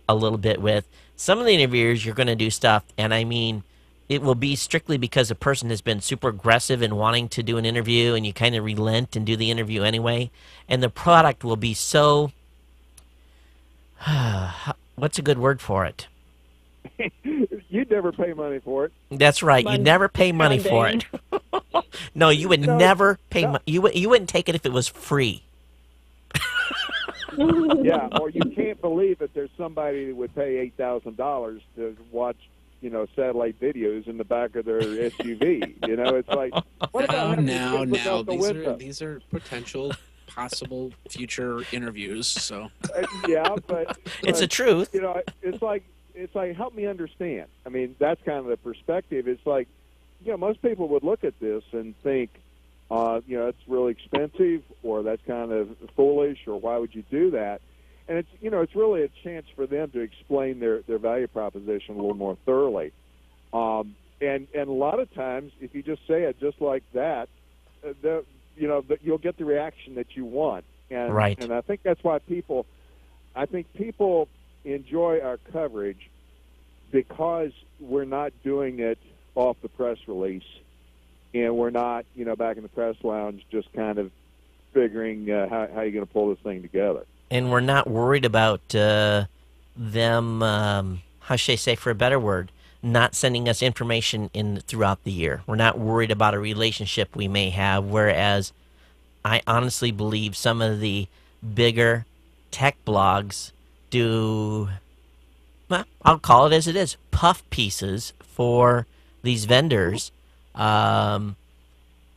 [SPEAKER 2] a little bit with. Some of the interviewers, you're going to do stuff, and I mean, it will be strictly because a person has been super aggressive in wanting to do an interview, and you kind of relent and do the interview anyway. And the product will be so, what's a good word for it?
[SPEAKER 1] You'd never pay money for it.
[SPEAKER 2] That's right. You never pay money for it. No, you would never pay money. You wouldn't take it if it was free.
[SPEAKER 1] Yeah, or you can't believe that there's somebody that would pay $8,000 to watch satellite videos in the back of their SUV. It's like, what about
[SPEAKER 3] now, these are potential, possible future interviews. So
[SPEAKER 1] yeah, but
[SPEAKER 2] it's the truth.
[SPEAKER 1] It's like help me understand. I mean, that's kind of the perspective. It's like, most people would look at this and think, it's really expensive, or that's kind of foolish, or why would you do that? And it's really a chance for them to explain their value proposition a little more thoroughly. And a lot of times, if you just say it just like that, you'll get the reaction that you want. And,
[SPEAKER 2] right.
[SPEAKER 1] And I think that's why people enjoy our coverage, because we're not doing it off the press release, and we're not, back in the press lounge just kind of figuring how you're going to pull this thing together.
[SPEAKER 2] And we're not worried about them, how should I say, for a better word, not sending us information throughout the year. We're not worried about a relationship we may have, whereas I honestly believe some of the bigger tech blogs do, well, I'll call it as it is, puff pieces for these vendors.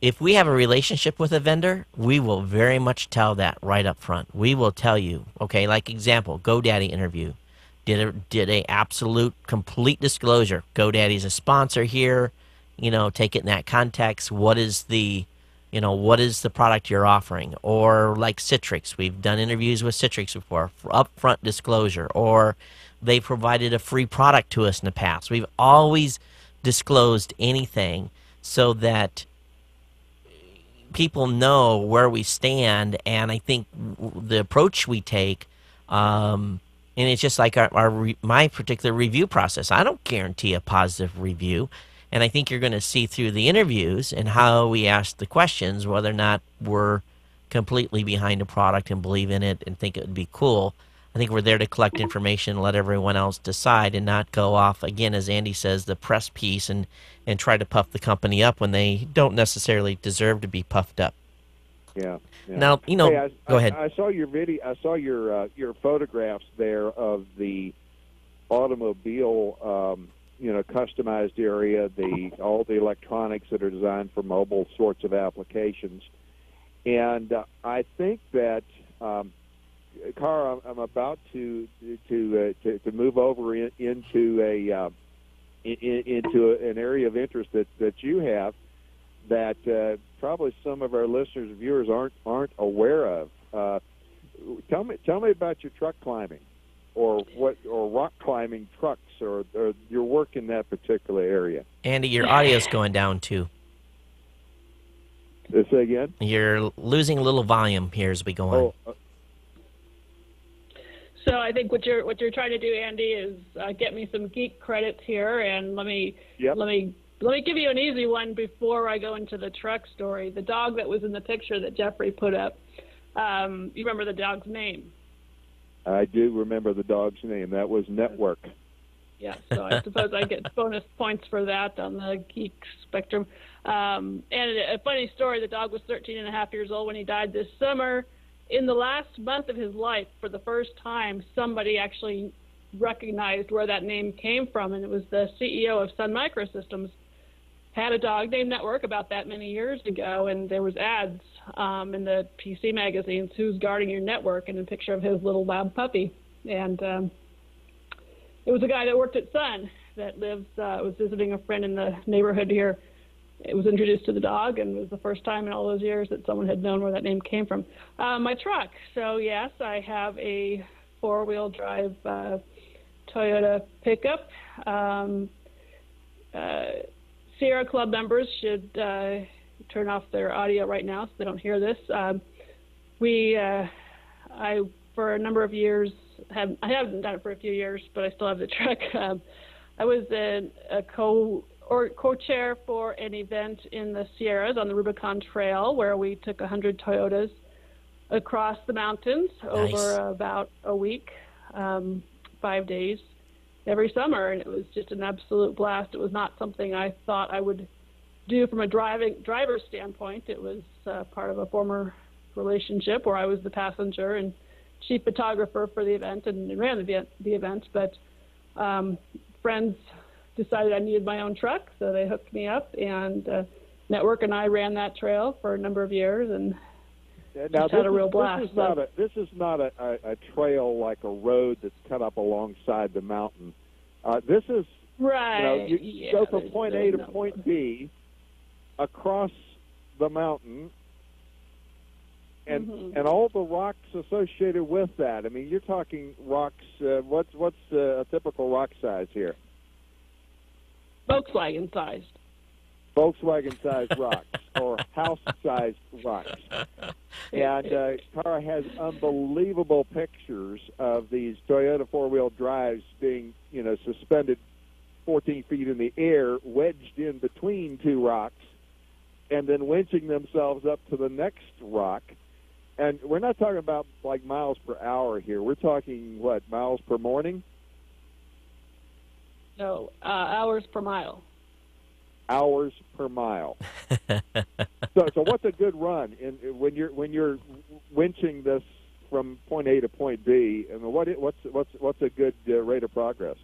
[SPEAKER 2] If we have a relationship with a vendor, we will very much tell that right up front. We will tell you, okay, like example, GoDaddy interview. Did a absolute complete disclosure. GoDaddy's a sponsor here. Take it in that context. What is the product you're offering? Or like Citrix, we've done interviews with Citrix before, for upfront disclosure. Or they provided a free product to us in the past. We've always disclosed anything so that people know where we stand. And I think the approach we take, and it's just like my particular review process. I don't guarantee a positive review. And I think you're going to see through the interviews and how we ask the questions whether or not we're completely behind a product and believe in it and think it would be cool. I think we're there to collect information and let everyone else decide, and not go off, again, as Andy says, the press piece and try to puff the company up when they don't necessarily deserve to be puffed up.
[SPEAKER 1] Yeah.
[SPEAKER 2] Now,
[SPEAKER 1] Hey,
[SPEAKER 2] go ahead.
[SPEAKER 1] I saw your video. I saw your photographs there of the automobile, customized area, all the electronics that are designed for mobile sorts of applications, and I think that, Cara, I'm about to move over into an area of interest that you have, that probably some of our listeners and viewers aren't aware of. Tell me about your truck climbing. or rock climbing trucks or your work in that particular area?
[SPEAKER 2] Andy, your audio's going down too.
[SPEAKER 1] Say again?
[SPEAKER 2] You're losing a little volume here as we go on.
[SPEAKER 5] So I think what you're trying to do, Andy, is get me some geek credits here, and let me give you an easy one before I go into the truck story. The dog that was in the picture that Jeffrey put up. You remember the dog's name? I
[SPEAKER 1] do remember the dog's name. That was Network.
[SPEAKER 5] Yeah, so I suppose I get bonus points for that on the geek spectrum. And a funny story, the dog was 13 and a half years old when he died this summer. In the last month of his life, for the first time, somebody actually recognized where that name came from, and it was the CEO of Sun Microsystems. Had a dog named Network about that many years ago, and there was ads in the PC magazines, who's guarding your network, and a picture of his little lab puppy. And it was a guy that worked at Sun that was visiting a friend in the neighborhood here. It was introduced to the dog, and it was the first time in all those years that someone had known where that name came from. My truck. So, yes, I have a four-wheel drive Toyota pickup. Sierra Club members should turn off their audio right now so they don't hear this. I, for a number of years, I haven't done it for a few years, but I still have the truck. I was a co-chair for an event in the Sierras on the Rubicon Trail where we took 100 Toyotas across the mountains over about a week, 5 days every summer, and it was just an absolute blast. It was not something I thought I would do from a driver's standpoint. It was part of a former relationship where I was the passenger and chief photographer for the event and ran the event, but friends decided I needed my own truck, so they hooked me up, and Network and I ran that trail for a number of years, and just had a real blast.
[SPEAKER 1] This is not a trail like a road that's cut up alongside the mountain. This is
[SPEAKER 5] right.
[SPEAKER 1] You go from point A to point B across the mountain, and all the rocks associated with that. I mean, you're talking rocks. What's a typical rock size here?
[SPEAKER 5] Volkswagen-sized rocks or house-sized rocks. And Tara has unbelievable pictures of these Toyota four-wheel drives being, suspended 14 feet in the air, wedged in between two rocks, and then winching themselves up to the next rock. And we're not talking about like miles per hour here. We're talking, miles per morning? No, hours per mile.
[SPEAKER 1] Hours per mile. So what's a good run when you're winching this from point A to point B? And what's a good rate of progress?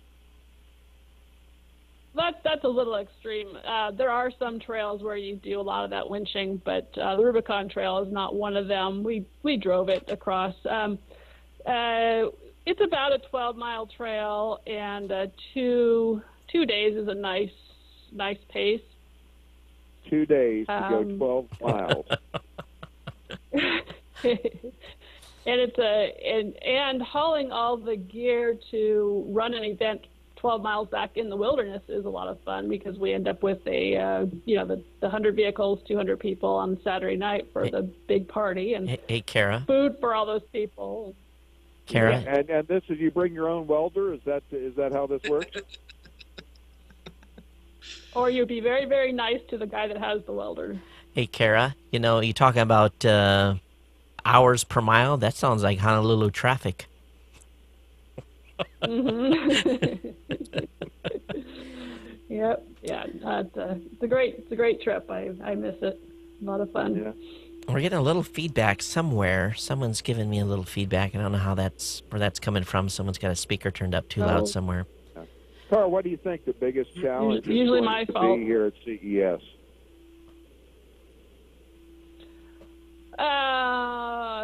[SPEAKER 5] That's a little extreme. There are some trails where you do a lot of that winching, but the Rubicon Trail is not one of them. We drove it across. It's about a 12-mile trail, and 2 days is a nice pace.
[SPEAKER 1] 2 days to go 12 miles.
[SPEAKER 5] And it's hauling all the gear to run an event 12 miles back in the wilderness is a lot of fun, because we end up with the 100 vehicles, 200 people on Saturday night for the big party, and
[SPEAKER 2] hey, Kara.
[SPEAKER 5] Food for all those people.
[SPEAKER 2] Kara,
[SPEAKER 1] and this is, you bring your own welder. Is that how this works?
[SPEAKER 5] Or you'd be very, very nice to the guy that has the welder.
[SPEAKER 2] Hey, Kara, you talking about hours per mile? That sounds like Honolulu traffic.
[SPEAKER 5] Yep. Yeah. It's a great trip. I miss it. A lot of fun.
[SPEAKER 1] Yeah.
[SPEAKER 2] We're getting a little feedback somewhere. Someone's giving me a little feedback. I don't know where that's coming from. Someone's got a speaker turned up too loud somewhere.
[SPEAKER 1] Carl, what do you think the biggest challenge
[SPEAKER 5] usually
[SPEAKER 1] is
[SPEAKER 5] my
[SPEAKER 1] going to
[SPEAKER 5] fault.
[SPEAKER 1] be here at CES?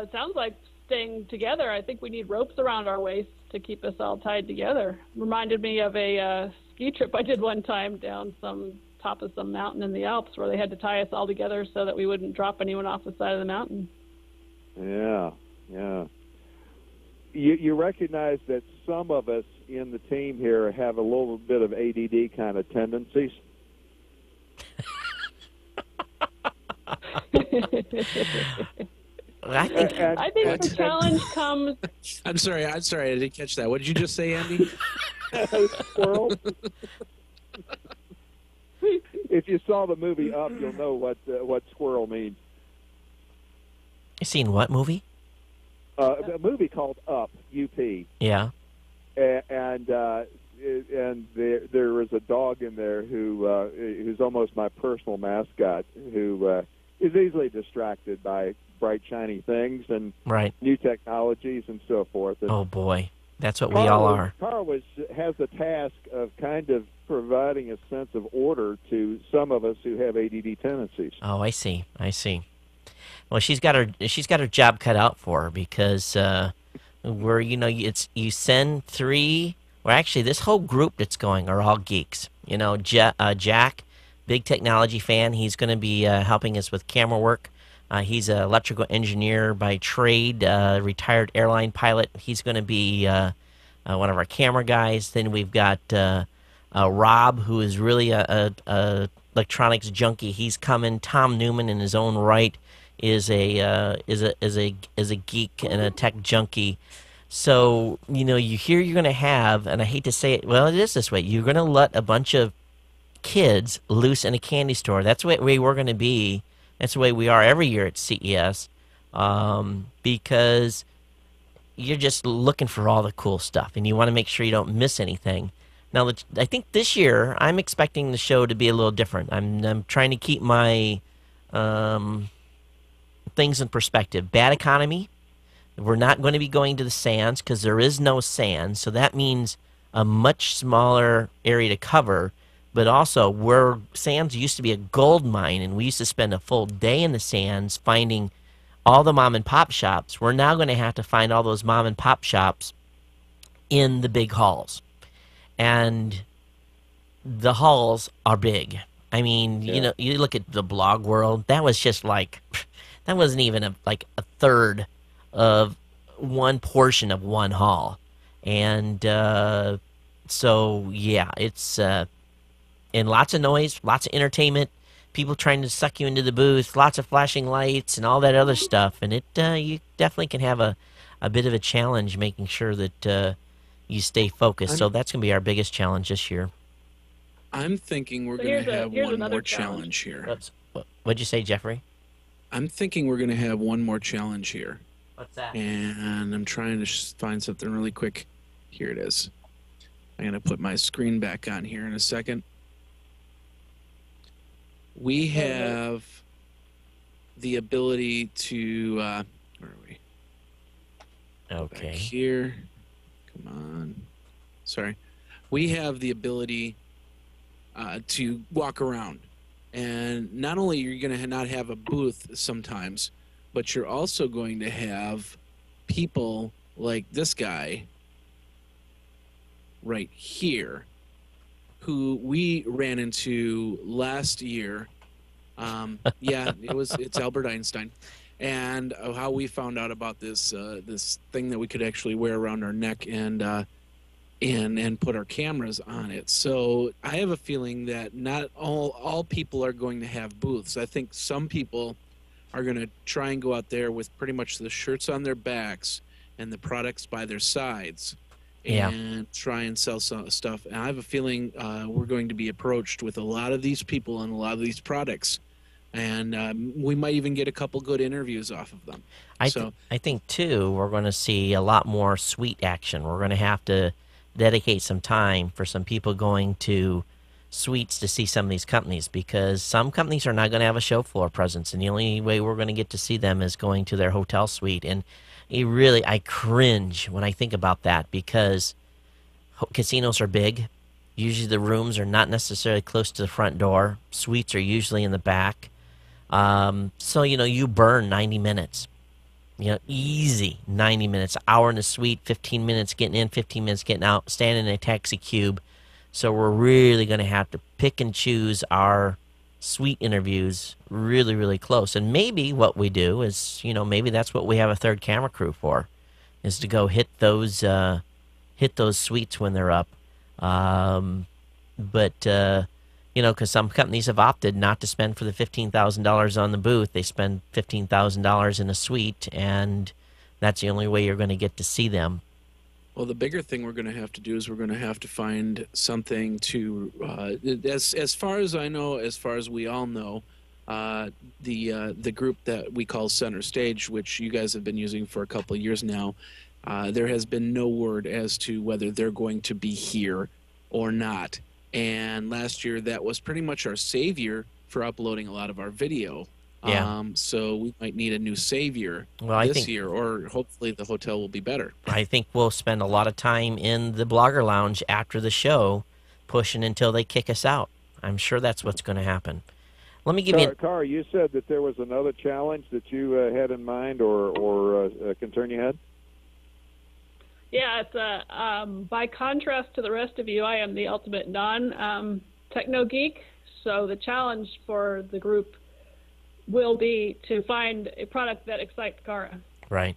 [SPEAKER 5] It sounds like staying together. I think we need ropes around our waists to keep us all tied together. Reminded me of a ski trip I did one time down some top of some mountain in the Alps, where they had to tie us all together so that we wouldn't drop anyone off the side of the mountain.
[SPEAKER 1] Yeah. you recognize that some of us in the team here have a little bit of ADD kind of tendencies.
[SPEAKER 2] I think
[SPEAKER 5] the challenge comes.
[SPEAKER 3] I'm sorry, I didn't catch that. What did you just say, Andy?
[SPEAKER 1] Squirrel. If you saw the movie Up, you'll know what squirrel means.
[SPEAKER 2] You seen what movie?
[SPEAKER 1] A movie called Up, U-P.
[SPEAKER 2] Yeah.
[SPEAKER 1] And there was a dog in there who's almost my personal mascot, who is easily distracted by bright, shiny things and new technologies and so forth. And
[SPEAKER 2] oh, boy. That's what we all are.
[SPEAKER 1] Carl has the task of kind of providing a sense of order to some of us who have ADD tendencies.
[SPEAKER 2] Oh, I see. Well, she's got her job cut out for her because you send 3. Well, actually, this whole group that's going are all geeks. Jack, big technology fan. He's going to be helping us with camera work. He's an electrical engineer by trade, retired airline pilot. He's going to be one of our camera guys. Then we've got Rob, who is really a electronics junkie. He's coming. Tom Newman, in his own right, is a geek and a tech junkie. So you're going to have, and I hate to say it, well, it is this way. You're going to let a bunch of kids loose in a candy store. That's the way we're going to be. That's the way we are every year at CES, because you're just looking for all the cool stuff, and you want to make sure you don't miss anything. Now, I think this year I'm expecting the show to be a little different. I'm trying to keep my things in perspective. Bad economy. We're not going to be going to the sands because there is no sand, so that means a much smaller area to cover. But also, where sands used to be a gold mine, and we used to spend a full day in the sands finding all the mom and pop shops, we're now going to have to find all those mom and pop shops in the big halls. And the halls are big. I mean, you look at the blog world, that was just that wasn't even a third of one portion of one hall. And so, yeah, it's... and lots of noise, lots of entertainment, people trying to suck you into the booth, lots of flashing lights and all that other stuff. And you definitely can have a bit of a challenge making sure that you stay focused. So that's going to be our biggest challenge this year.
[SPEAKER 3] I'm thinking we're going to have one more challenge here.
[SPEAKER 2] What'd you say, Jeffrey?
[SPEAKER 3] I'm thinking we're going to have one more challenge here.
[SPEAKER 2] What's that?
[SPEAKER 3] And I'm trying to find something really quick. Here it is. I'm going to put my screen back on here in a second. We have the ability to, where are we?
[SPEAKER 2] Okay.
[SPEAKER 3] Back here. Come on. Sorry. We have the ability to walk around. And not only are you going to not have a booth sometimes, but you're also going to have people like this guy right here, who we ran into last year. It's Albert Einstein, and how we found out about this thing that we could actually wear around our neck and put our cameras on it. So I have a feeling that not all people are going to have booths. I think some people are going to try and go out there with pretty much the shirts on their backs and the products by their sides. And try and sell some stuff. And I have a feeling we're going to be approached with a lot of these people and a lot of these products. And we might even get a couple good interviews off of them.
[SPEAKER 2] I think, too, we're going to see a lot more suite action. We're going to have to dedicate some time for some people going to suites to see some of these companies, because some companies are not going to have a show floor presence. And the only way we're going to get to see them is going to their hotel suite. And I cringe when I think about that, because casinos are big. Usually the rooms are not necessarily close to the front door. Suites are usually in the back. So, you burn 90 minutes. Easy 90 minutes. Hour in the suite, 15 minutes getting in, 15 minutes getting out, standing in a taxi cube. So we're really going to have to pick and choose our suite interviews really, really close. And maybe what we do is, maybe that's what we have a third camera crew for, is to go hit those suites when they're up. But because some companies have opted not to spend for the $15,000 on the booth, they spend $15,000 in a suite, and that's the only way you're going to get to see them.
[SPEAKER 3] Well, the bigger thing we're going to have to do is we're going to have to find something to, as far as I know, as far as we all know, the group that we call Center Stage, which you guys have been using for a couple of years now, there has been no word as to whether they're going to be here or not. And last year, that was pretty much our savior for uploading a lot of our video.
[SPEAKER 2] Yeah.
[SPEAKER 3] So we might need a new savior this year, or hopefully the hotel will be better.
[SPEAKER 2] I think we'll spend a lot of time in the Blogger Lounge after the show, pushing until they kick us out. I'm sure that's what's going to happen. Let me give you...
[SPEAKER 1] Cara, you said that there was another challenge that you had in mind or a concern you had?
[SPEAKER 5] Yeah, it's by contrast to the rest of you, I am the ultimate non-techno geek. So the challenge for the group will be to find a product that excites Cara.
[SPEAKER 2] Right.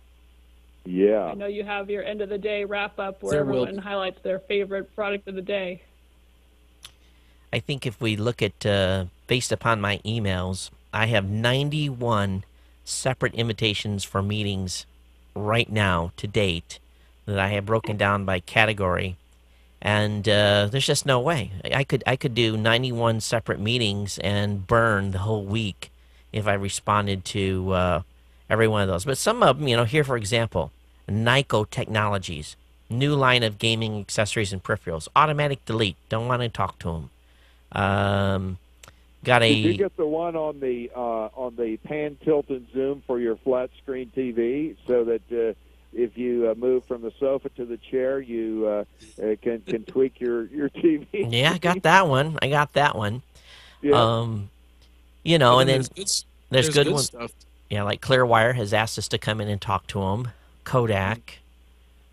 [SPEAKER 1] Yeah.
[SPEAKER 5] I know you have your end of the day wrap up where everyone highlights their favorite product of the day.
[SPEAKER 2] I think if we look at, based upon my emails, I have 91 separate invitations for meetings right now to date that I have broken down by category, and there's just no way I could do 91 separate meetings and burn the whole week if I responded to every one of those. But some of them, here for example, Nyko Technologies, new line of gaming accessories and peripherals, automatic delete. Don't want to talk to them.
[SPEAKER 1] Did you get the one on the pan, tilt, and zoom for your flat screen TV, so that if you move from the sofa to the chair, you can tweak your TV?
[SPEAKER 2] Yeah, I got that one.
[SPEAKER 1] Yeah.
[SPEAKER 2] And then there's good ones.
[SPEAKER 3] Stuff.
[SPEAKER 2] Yeah, like Clearwire has asked us to come in and talk to them. Kodak.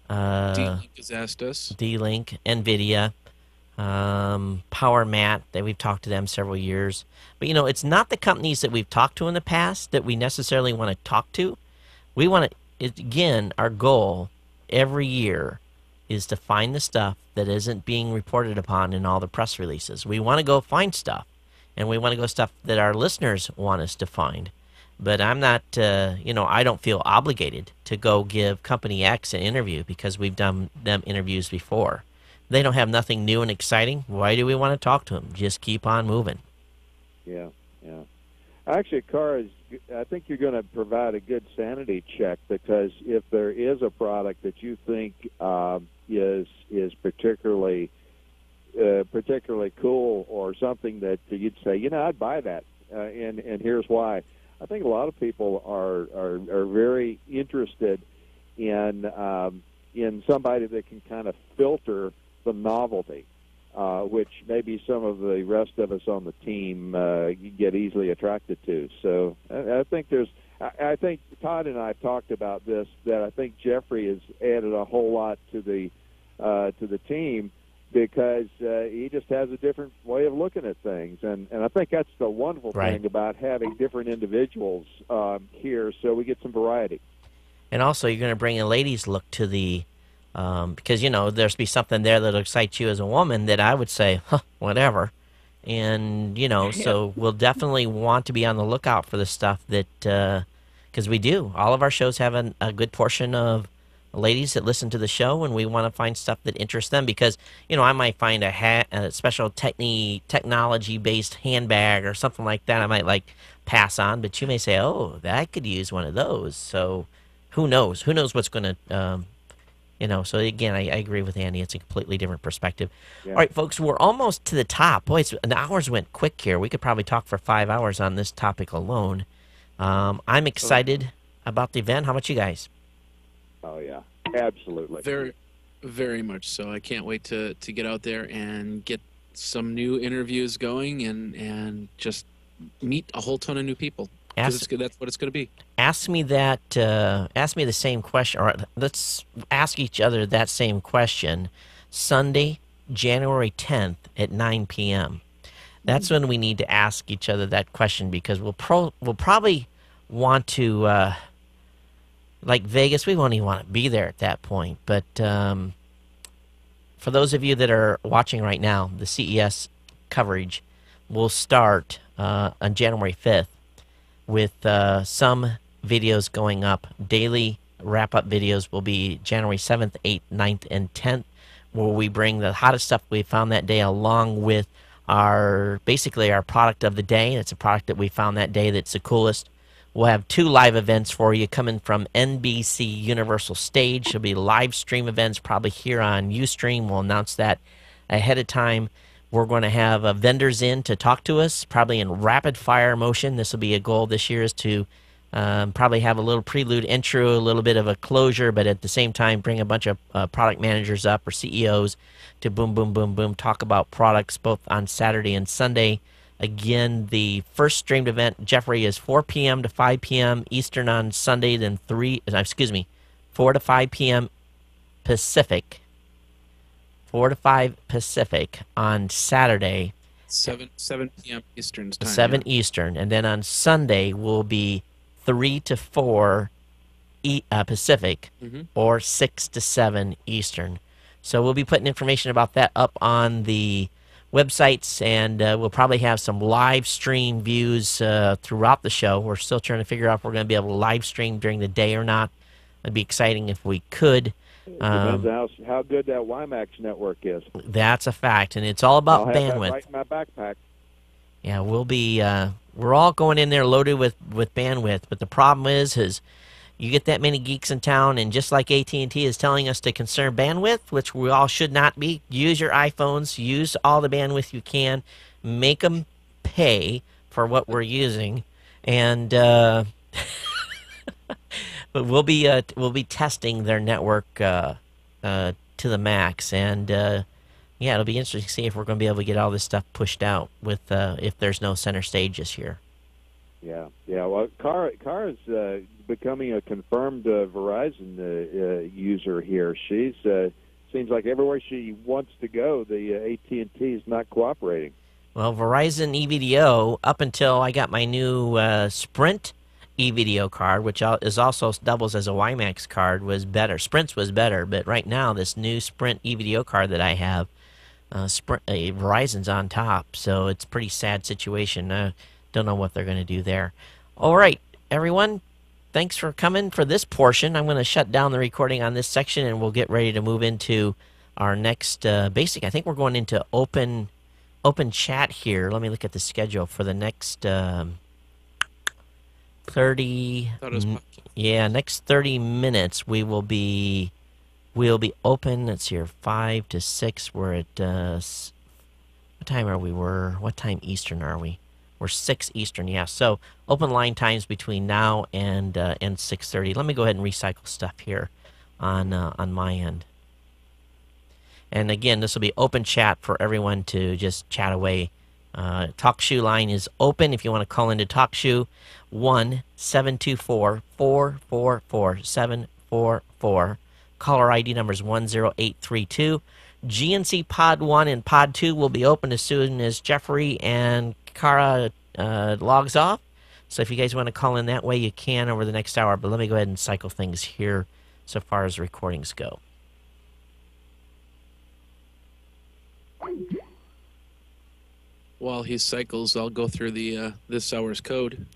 [SPEAKER 3] D-Link has asked us.
[SPEAKER 2] D-Link, NVIDIA. Power Mat, that we've talked to them several years. But, it's not the companies that we've talked to in the past that we necessarily want to talk to. We want to, again, our goal every year is to find the stuff that isn't being reported upon in all the press releases. We want to go find stuff, and we want to go stuff that our listeners want us to find. But I'm not, I don't feel obligated to go give Company X an interview because we've done them interviews before. They don't have nothing new and exciting. Why do we want to talk to them? Just keep on moving.
[SPEAKER 1] Yeah. Actually, Cara, I think you're going to provide a good sanity check, because if there is a product that you think is particularly cool, or something that you'd say, I'd buy that, and here's why. I think a lot of people are very interested in somebody that can kind of filter the novelty, which maybe some of the rest of us on the team get easily attracted to. So I think I think Todd and I have talked about this, that I think Jeffrey has added a whole lot to the team, because he just has a different way of looking at things, and I think that's the wonderful thing about having different individuals here, so we get some variety.
[SPEAKER 2] And also, you're going to bring a ladies' look to the, because, there's be something there that excites you as a woman that I would say, whatever. And, so we'll definitely want to be on the lookout for the stuff that, because we do. All of our shows have a good portion of ladies that listen to the show, and we want to find stuff that interests them, because, I might find a special technology-based handbag or something like that I might, pass on, but you may say, oh, I could use one of those. So who knows? Who knows what's going to, so again, I agree with Andy. It's a completely different perspective. Yeah. All right, folks, we're almost to the top. Boy, the hours went quick here. We could probably talk for 5 hours on this topic alone. I'm excited about the event. How about you guys?
[SPEAKER 1] Oh, yeah, absolutely.
[SPEAKER 3] Very, very much so. I can't wait to get out there and get some new interviews going and just meet a whole ton of new people. That's what it's going to be.
[SPEAKER 2] Ask me the same question, or let's ask each other that same question Sunday, January 10th at 9 p.m. That's when we need to ask each other that question, because we'll probably want to like Vegas, we won't even want to be there at that point. But for those of you that are watching right now, the CES coverage will start on January 5th with some videos going up. Daily wrap-up videos will be January 7th, 8th, 9th, and 10th, where we bring the hottest stuff we found that day along with basically our product of the day. It's a product that we found that day that's the coolest. We'll have 2 live events for you coming from NBC Universal Stage. There'll be live stream events probably here on Ustream. We'll announce that ahead of time. We're going to have vendors in to talk to us, probably in rapid fire motion. This will be a goal this year, is to probably have a little prelude intro, a little bit of a closure, but at the same time bring a bunch of product managers up or CEOs to boom, boom, boom, boom, talk about products both on Saturday and Sunday. Again, the first streamed event, Jeffrey, is 4 p.m. to 5 p.m. Eastern on Sunday, then 4 to 5 p.m. Pacific. 4 to 5 Pacific on Saturday.
[SPEAKER 3] 7 p.m. Eastern time.
[SPEAKER 2] 7 Eastern. And then on Sunday will be 3 to 4 Pacific, or 6 to 7 Eastern. So we'll be putting information about that up on the websites, and we'll probably have some live stream views throughout the show. We're still trying to figure out if we're going to be able to live stream during the day or not. It'd be exciting if we could.
[SPEAKER 1] Depends on how good that WiMAX network is.
[SPEAKER 2] That's a fact, and it's all about bandwidth.
[SPEAKER 1] I'll have that right in my backpack.
[SPEAKER 2] Yeah, we'll be. We're all going in there loaded with bandwidth, but the problem is you get that many geeks in town, and just like AT&T is telling us to conserve bandwidth, which we all should not be. Use your iPhones. Use all the bandwidth you can. Make them pay for what we're using, and but we'll be testing their network to the max, and yeah, it'll be interesting to see if we're going to be able to get all this stuff pushed out with if there's no center stage this year.
[SPEAKER 1] Yeah. Well, Cara is becoming a confirmed Verizon user here. She's seems like everywhere she wants to go, the AT&T is not cooperating.
[SPEAKER 2] Well, Verizon EVDO, up until I got my new Sprint EVDO card, which is also doubles as a WiMAX card, was better. Sprint's was better, but right now this new Sprint EVDO card that I have, Verizon's on top, so it's a pretty sad situation. Don't know what they're going to do there. All right, everyone, thanks for coming for this portion. I'm going to shut down the recording on this section, and we'll get ready to move into our next basic. I think we're going into open chat here. Let me look at the schedule for the next 30. Next 30 minutes we'll be open. Let's see here, 5 to 6. We're at what time are we? What time Eastern are we? We're 6 Eastern, yeah. So open line times between now and 6:30. Let me go ahead and recycle stuff here on my end. And again, this will be open chat for everyone to just chat away. TalkShoe line is open if you want to call into TalkShoe. 1-724-444-744. Caller ID number is 10832. GNC Pod 1 and Pod 2 will be open as soon as Jeffrey and Cara logs off. So if you guys want to call in that way, you can over the next hour. But let me go ahead and cycle things here so far as recordings go.
[SPEAKER 3] While he cycles, I'll go through the this hour's code.